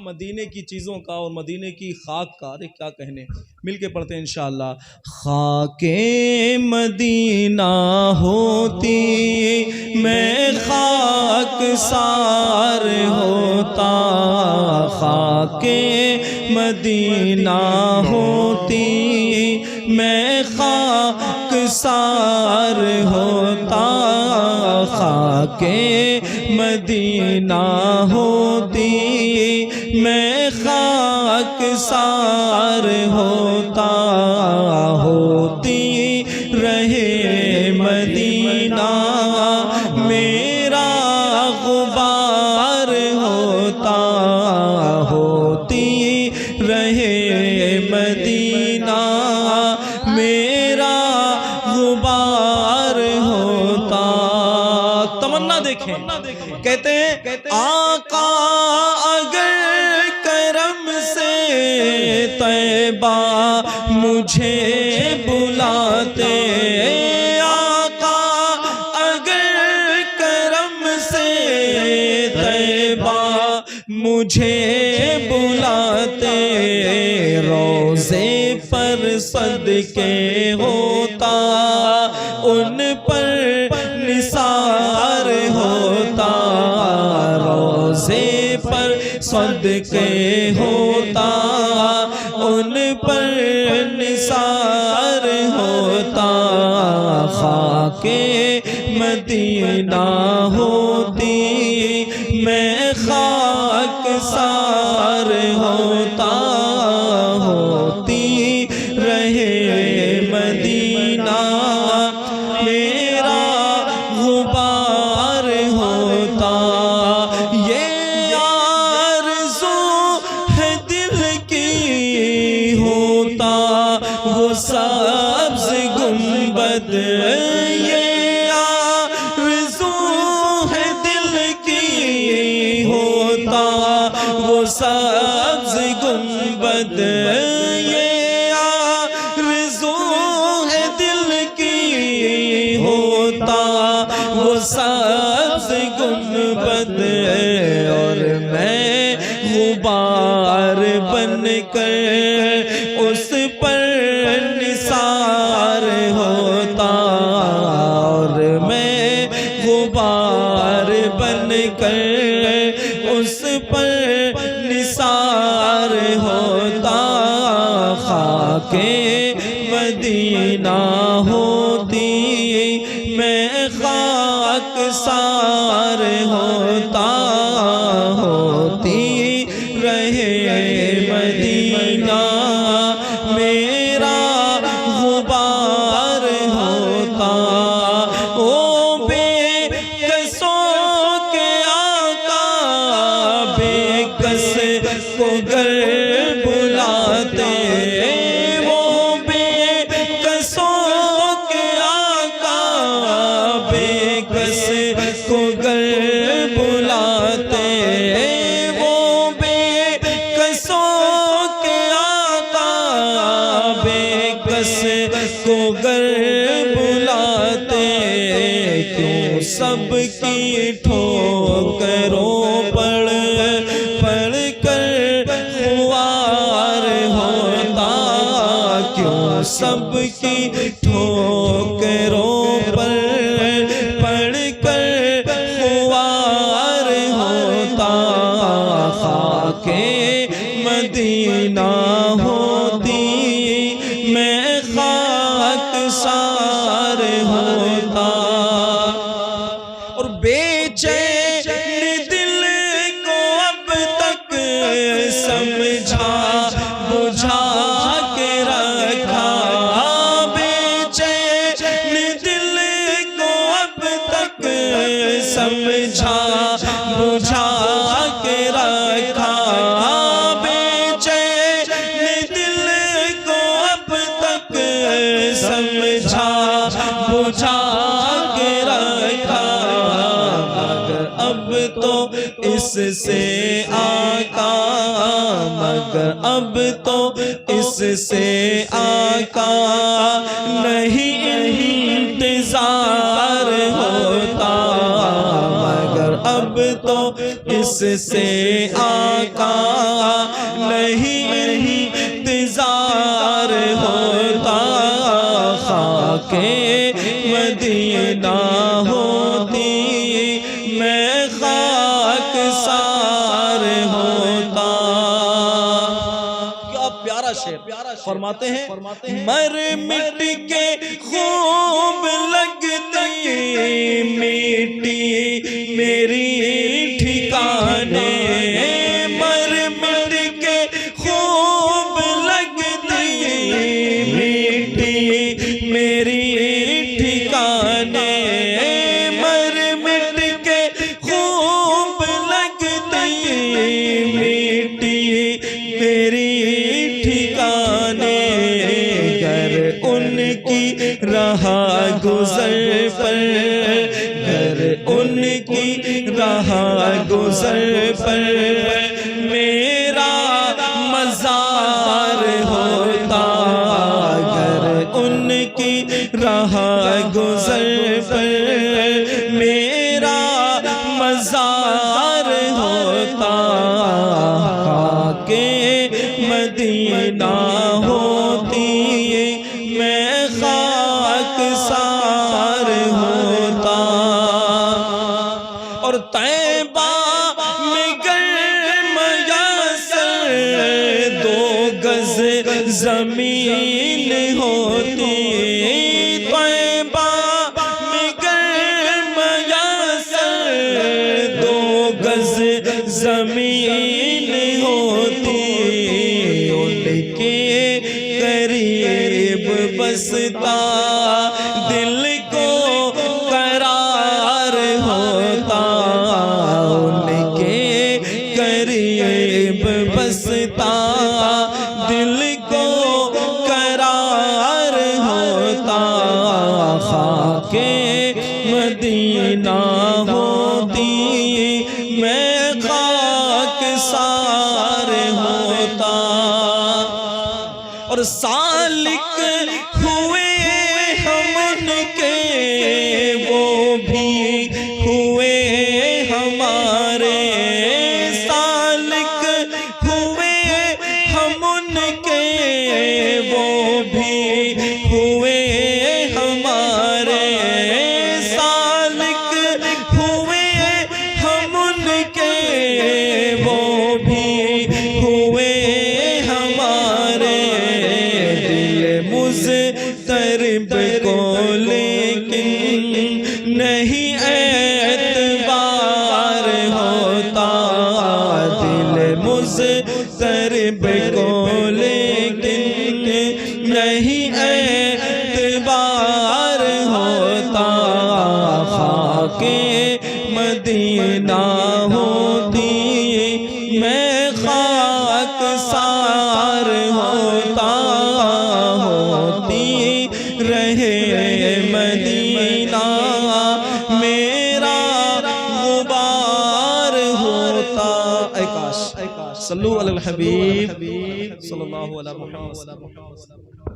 مدینے کی چیزوں کا اور مدینے کی خاک کا، ارے کیا کہنے، مل کے پڑھتے ہیں انشاءاللہ۔ خاک مدینہ ہوتی میں خاک سار ہوتا، خاک مدینہ ہوتی میں خاک سار ہوتا، خاک مدینہ ہوتی میں خاک سار ہوتا، ہوتی رہے مدینہ میرا غبار ہوتا، ہوتی رہے مدینہ میرا غبار ہوتا۔ تمنا دیکھیں، کہتے ہیں آقا اگر کرم سے طیبہ مجھے بلاتے، آقا اگر کرم سے طیبہ مجھے بلاتے، روضے پر صدقے ہوتا ان پر نثار ہوتا، روضے پر صدقے ہوتا ان پر نثار ہوتا، خاک مدینہ ہوتی میں خاک سار ہوتا، ہوتی رہے مدینہ میرا غبار ہوتا، یہ آرزو ہے دل کی ہوتا وہ سبز گنبد، یہ آرزو ہے دل کی ہوتا وہ سبز گنبد، یہ آرزو ہے دل کی ہوتا وہ سبز گنبد، اور میں غبار بن کر اس پر نثار ہوتا، اور میں غبار بن کر اس پر نثار ہوتا، خاک مدینہ ہوتی میں خاک سار ہوتا، ہوتی رہے مدینہ میرا غبار ہوتا، او بے کسوں کے آقا بے کس کو گر بلاتے، وہ بے کسوں کے آقا بے کس کو گر بلاتے، وہ بے کسوں کے آقا بے کس کو گر بلاتے، کیوں سب کی ٹھوکروں پڑھ پڑھ کر خوار ہوتا، کیوں سب کی ٹھوکروں پر پڑھ کر خوار ہوتا، خاک مدینہ ہوتی میں خاک سار ہوتا، اور بے چین دل کو اب تک سمجھا بجھا کے رکھا، بے چین دل کو اب تک سمجھا بجھا کے رکھا، بے چین دل کو اب تک سمجھا بجھا کے رکھا، مگر اب تو اس سے آقا، مگر اب تو اس سے آقا نہیں انتظار ہوتا، مگر اب تو اس سے آقا شعر فرماتے ہیں مر مٹ کے خوب لگتی مٹی میری ٹھکانے مر مٹ کے خوب لگتی مٹی میری ٹھکانے مر مٹ کے خوب لگتی مٹی میری ٹھکانے گر ان کی رہا گزر پر گر ان کی رہا گزر پر میرا مزار ہوتا گر ان کی رہا گزر پر میرا مزار ہوتا خاک مدینہ ہوتی میں خاک سار ہوتا اور طیبہ میں گرم یاسر 2 گز زمین ہوتی طیبہ میں گرم یاسر 2 گز زمین ہوتی ان کے قریب بستا دل کو قرار ہوتا ان کے قریب بستا دل کو قرار ہوتا خاک مدینہ ہوتی میں خاک سار ہوتا اور سالک ہوئے ہم ان کے وہ بھی ہوئے ہمارے سالک ہوئے ہم ان کے وہ بھی ہوئے ہمارے سالک ہوئے ہم ان کے وہ بھی ہوئے ہمارے دل مضطرب کو لیکن نہیں اعتبار ہوتا دل مضطرب کو لیکن نہیں اعتبار ہوتا خاک مدینہ ہوتی میں خاک سار ہوتا ہوتی رہے مدینہ میرا غبار ہوتا اے کاش صلو علی الحبیب صلی اللہ علیہ وسلم